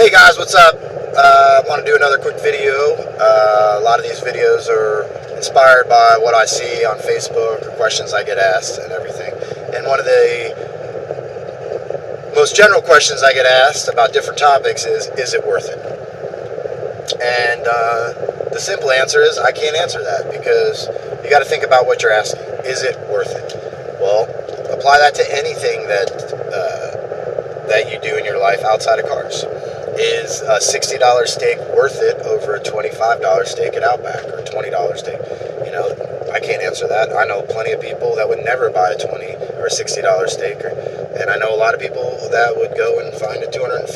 Hey guys, what's up? I want to do another quick video. A lot of these videos are inspired by what I see on Facebook or questions I get asked and everything. And one of the most general questions I get asked about different topics is it worth it? And the simple answer is I can't answer that, because you got to think about what you're asking. Is it worth it? Well, apply that to anything that you do in your life outside of cars. Is a $60 steak worth it over a $25 steak at Outback, or a $20 steak? You know, I can't answer that. I know plenty of people that would never buy a $20 or a $60 steak, and I know a lot of people that would go and find a $250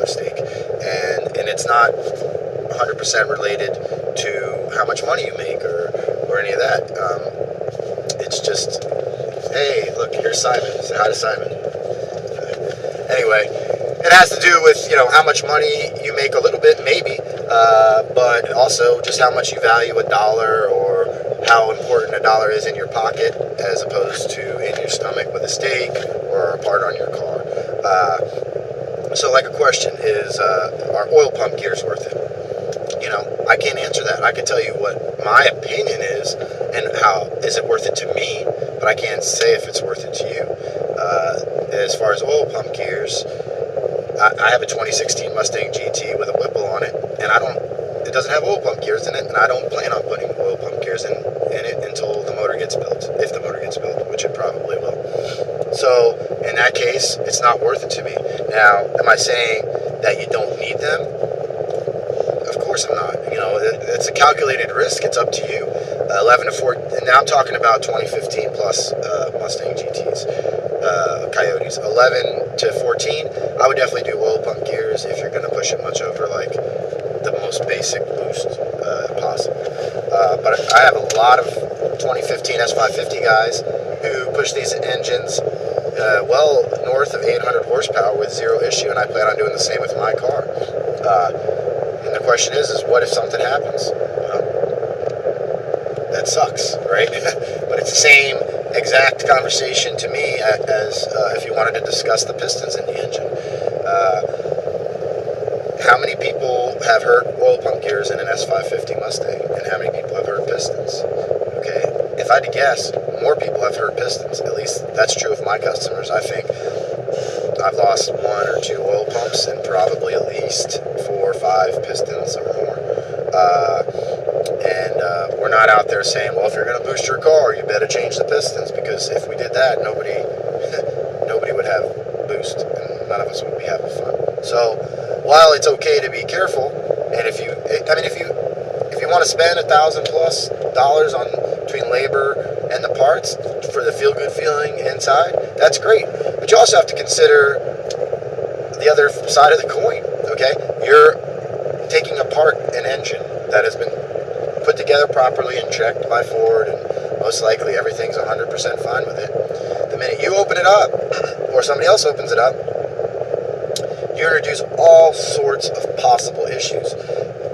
steak, and it's not 100% related to how much money you make or any of that. It's just, hey, look, here's Simon. Say hi to Simon. Anyway, it has to do with, how much money you make a little bit, maybe, but also just how much you value a dollar, or how important a dollar is in your pocket as opposed to in your stomach with a steak or a part on your car. So like a question is, are oil pump gears worth it? I can't answer that. I can tell you what my opinion is and how is it worth it to me, but I can't say if it's worth it to you. As far as oil pump gears, I have a 2016 Mustang GT with a Whipple on it, and it doesn't have oil pump gears in it, and I don't plan on putting oil pump gears in it until the motor gets built, if the motor gets built, which it probably will. So, in that case, it's not worth it to me. Now, am I saying that you don't need them? Of course I'm not. It's a calculated risk. It's up to you. 11 to 14, and now I'm talking about 2015 plus Mustang GTs, Coyotes. 11 to 14, I would definitely do oil pump gears if you're going to push it much over like the most basic boost possible. But I have a lot of 2015 S550 guys who push these engines well north of 800 horsepower with zero issue, and I plan on doing the same with my car. And the question is what if something happens? That sucks, right? But it's the same exact conversation to me as if you wanted to discuss the pistons in the engine. How many people have heard oil pump gears in an S550 Mustang, and how many people have heard pistons? Okay, if I had to guess, more people have heard pistons. At least that's true of my customers. I think I've lost 1 or 2 oil pumps and probably at least 4 or 5 pistons or more. We're not out there saying, well, if you're going to boost your car, you better change the pistons, because if we did that, nobody would have boost, and none of us would be having fun. So, while it's okay to be careful, and if you want to spend $1,000+ on between labor and the parts for the feel-good feeling inside, that's great. But you also have to consider the other side of the coin. Okay, you're taking apart an engine that has been put together properly and checked by Ford, and most likely everything's 100% fine with it. The minute you open it up, or somebody else opens it up, you introduce all sorts of possible issues.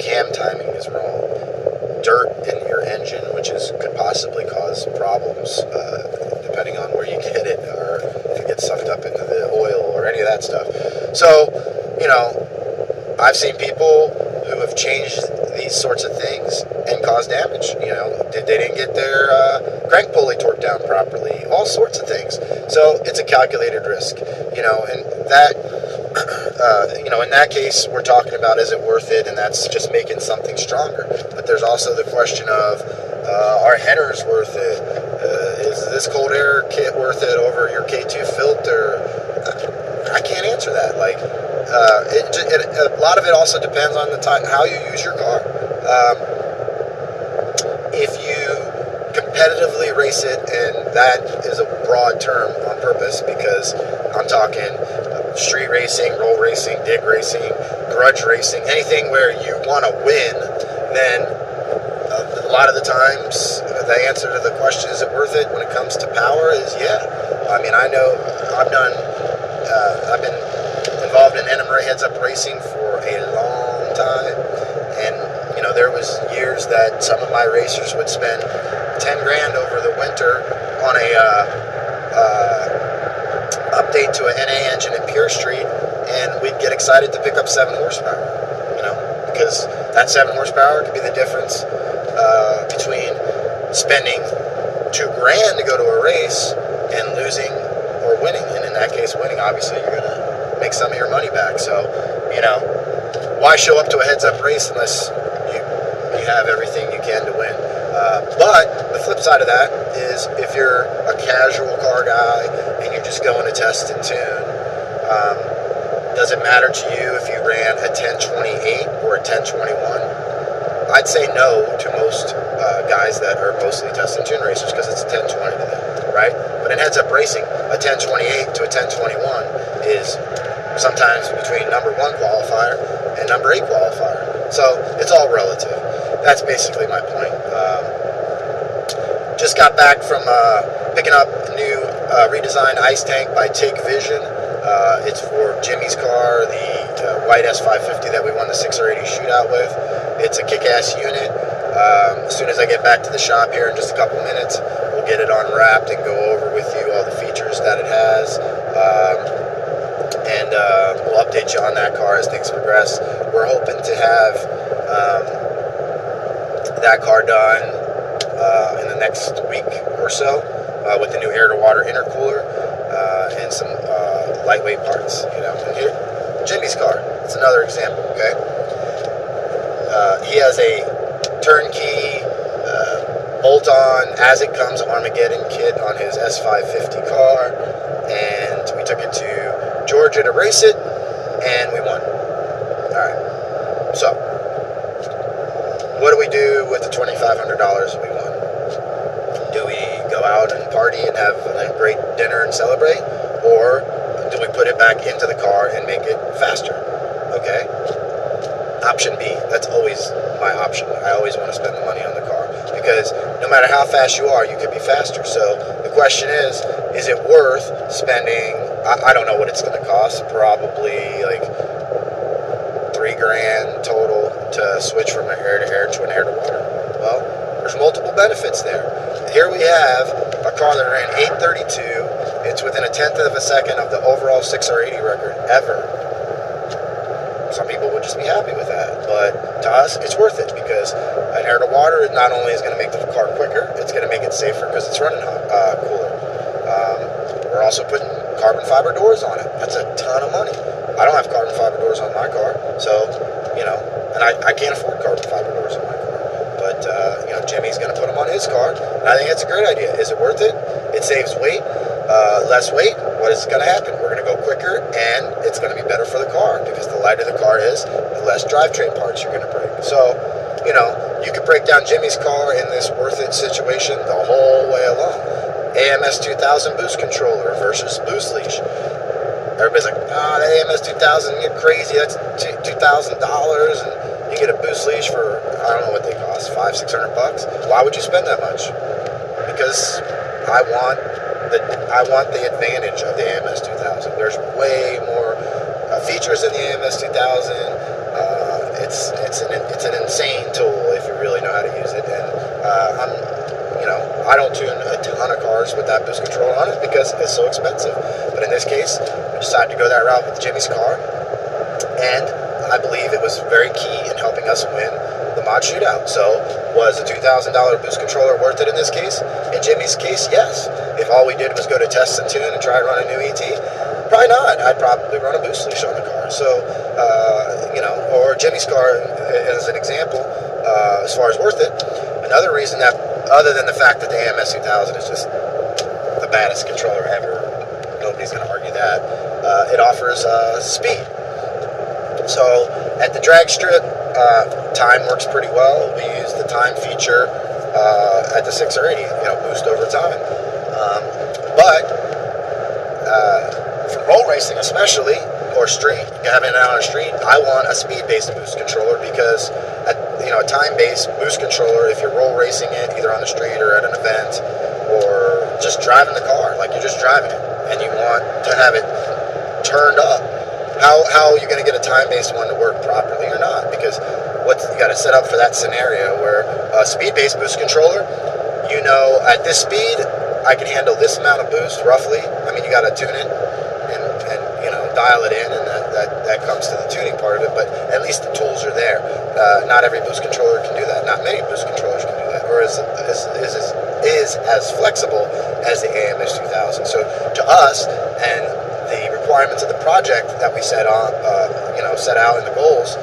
Cam timing is wrong. Dirt in your engine, which could possibly cause problems, depending on where you get it, or if it gets sucked up into the oil or any of that stuff. So, I've seen people who have changed these sorts of things and caused damage. They didn't get their crank pulley torqued down properly, all sorts of things. So it's a calculated risk, and that, in that case, we're talking about, is it worth it? And that's just making something stronger. But there's also the question of, are headers worth it? Is this cold air kit worth it over your K2 filter? I can't answer that. A lot of it also depends on the time, how you use your car. If you competitively race it, and that is a broad term on purpose, because I'm talking street racing, roll racing, dig racing, grudge racing, anything where you want to win, then a lot of the times the answer to the question, is it worth it, when it comes to power, is yeah. I mean, I know I've been involved in NMRA heads-up racing for a long time, and there was years that some of my racers would spend 10 grand over the winter on a update to an NA engine at Pure Street, and we'd get a excited to pick up 7 horsepower, because that 7 horsepower could be the difference between spending $2,000 to go to a race and losing or winning. And in that case, winning, obviously, you're going to make some of your money back. So, why show up to a heads-up race unless you have everything you can to win? But the flip side of that is if you're a casual car guy and you're just going to test and tune, does it matter to you if you ran a 1028 or a 1021? I'd say no to most guys that are mostly test and tune racers because it's a 1020 to them, right? But in heads-up racing, a 1028 to a 1021 is sometimes between number 1 qualifier and number 8 qualifier. So it's all relative. That's basically my point. Just got back from picking up a new redesigned ice tank by Tig Vision. It's for Jimmy's car, the white S550 that we won the 680 shootout with. It's a kick-ass unit. As soon as I get back to the shop here in just a couple minutes, we'll get it unwrapped and go over with you all the features that it has. And we'll update you on that car as things progress. We're hoping to have that car done in the next week or so with the new air-to-water intercooler and some lightweight parts. And here, Jimmy's car. It's another example. Okay, he has a turnkey bolt-on as-it-comes Armageddon kit on his S550 car, and we took it to Georgia to race it, and we won. All right. So, what do we do with the $2,500 we won? Do we go out and party and have a great dinner and celebrate, or do we put it back into the car and make it faster? Okay. Option B. That's always my option. I always want to spend the money on the car because no matter how fast you are, you could be faster. So the question is it worth spending? I don't know what it's going to cost. Probably like $3,000 total to switch from an air-to-air to an air-to-water. Well, there's multiple benefits there. Here we have a car that ran 832. It's within a tenth of a second of the overall 6R80 record ever. Some people would just be happy with that, but to us, it's worth it because an air-to-water not only is going to make the car quicker, it's going to make it safer because it's running cooler. We're also putting carbon fiber doors on it. That's a ton of money. I don't have carbon fiber doors on my car, so, and I can't afford carbon fiber doors on my car. But, Jimmy's going to put them on his car, and I think that's a great idea. Is it worth it? It saves weight, less weight. What is going to happen? We're going to go quicker, and it's going to be better for the car because the lighter the car is, the less drivetrain parts you're going to break. So, you could break down Jimmy's car in this worth it situation the whole way along. AMS 2000 boost controller versus boost leash. Everybody's like, the AMS 2000, you're crazy. That's $2,000, and you get a boost leash for, I don't know what they cost, $500-600 bucks. Why would you spend that much? Because I want the advantage of the AMS 2000. There's way more features in the AMS 2000. It's an insane tool if you really know how to use it. And I don't tune a ton of cars with that boost control on it because it's so expensive. But in this case, we decided to go that route with Jimmy's car, and I believe it was very key in helping us win the mod shootout. So, was a $2,000 boost controller worth it in this case? In Jimmy's case, yes. If all we did was go to test and tune and try to run a new ET, probably not. I'd probably run a boost leash on the car. So, or Jimmy's car as an example, as far as worth it. Another reason that, other than the fact that the AMS 2000 is just the baddest controller ever, nobody's going to argue that, it offers speed. So at the drag strip, time works pretty well. We use the time feature at the 6R80, boost over time. But for roll racing especially, or street, having it out on the street, I want a speed-based boost controller because a time-based boost controller, if you're roll racing it either on the street or at an event or just driving the car, like you're just driving it and you want to have it turned up, how are you going to get a time-based one to work properly or not? Because you got to set up for that scenario where a speed-based boost controller, at this speed I can handle this amount of boost roughly. I mean, you got to tune it and dial it in, and that comes to part of it, but at least the tools are there. Not every boost controller can do that. Not many boost controllers can do that, or is as flexible as the AMS 2000. So to us, and the requirements of the project that we set on, set out in the goals,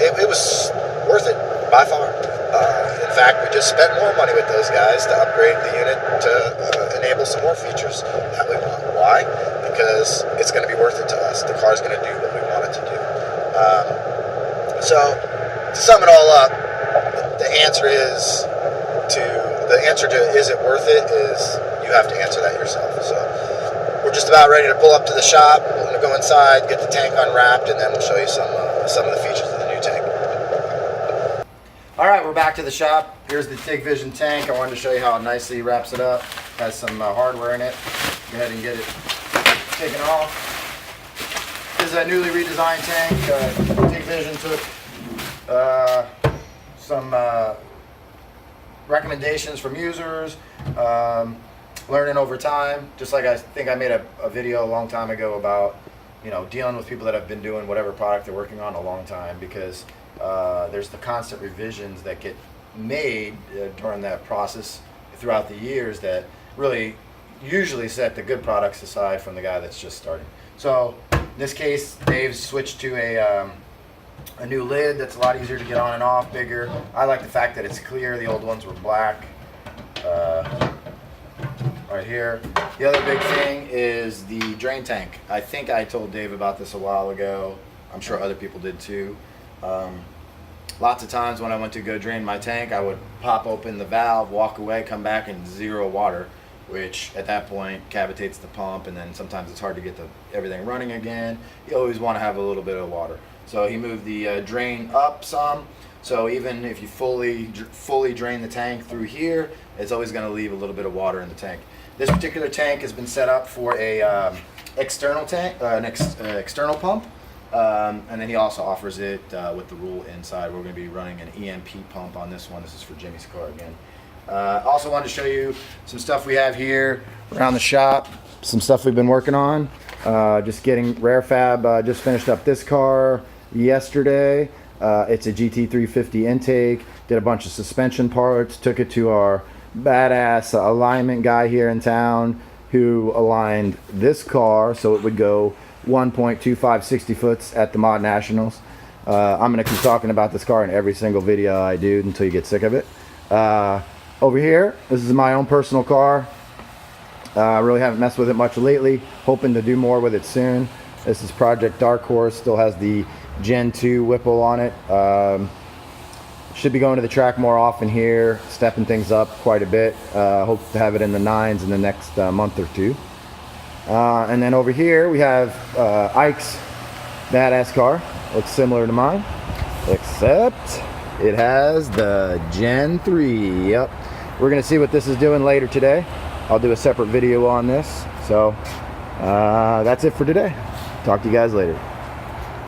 it was worth it by far. In fact, we just spent more money with those guys to upgrade the unit to enable some more features that we want. Why? Because it's going to be worth it to us. The car's going to do what we want it to do. So, to sum it all up, the answer to is it worth it is you have to answer that yourself. So, we're just about ready to pull up to the shop. We're going to go inside, get the tank unwrapped, and then we'll show you some of the features of the new tank. All right, we're back to the shop. Here's the Tig Vision tank. I wanted to show you how nicely he wraps it up. Has some hardware in it. Go ahead and get it taken off. This is a newly redesigned tank. Tig Vision took some recommendations from users, learning over time. Just like I think I made a video a long time ago about dealing with people that have been doing whatever product they're working on a long time, because there's the constant revisions that get made during that process throughout the years that really usually set the good products aside from the guy that's just starting. So in this case, Dave's switched to a new lid that's a lot easier to get on and off, bigger. I like the fact that it's clear. The old ones were black. Right here. The other big thing is the drain tank. I think I told Dave about this a while ago. I'm sure other people did too. Lots of times when I went to go drain my tank, I would pop open the valve, walk away, come back, and zero water, which at that point cavitates the pump, and then sometimes it's hard to get everything running again. You always want to have a little bit of water. So he moved the drain up some, so even if you fully drain the tank through here, it's always going to leave a little bit of water in the tank. This particular tank has been set up for a external tank, external pump. And then he also offers it with the rule inside. We're going to be running an EMP pump on this one. This is for Jimmy's car again. Also wanted to show you some stuff we have here around the shop. Some stuff we've been working on. Just getting Rare Fab. Just finished up this car yesterday. It's a GT350 intake. Did a bunch of suspension parts. Took it to our badass alignment guy here in town, who aligned this car so it would go 1.25 60 foots at the Mod Nationals. I'm going to keep talking about this car in every single video I do until you get sick of it. Over here, this is my own personal car. I really haven't messed with it much lately. Hoping to do more with it soon. This is Project Dark Horse. Still has the Gen 2 Whipple on it. Should be going to the track more often here. Stepping things up quite a bit. Hope to have it in the 9s in the next month or two. And then over here we have Ike's badass car. Looks similar to mine, except it has the Gen 3. Yep. We're gonna see what this is doing later today. I'll do a separate video on this. So that's it for today. Talk to you guys later.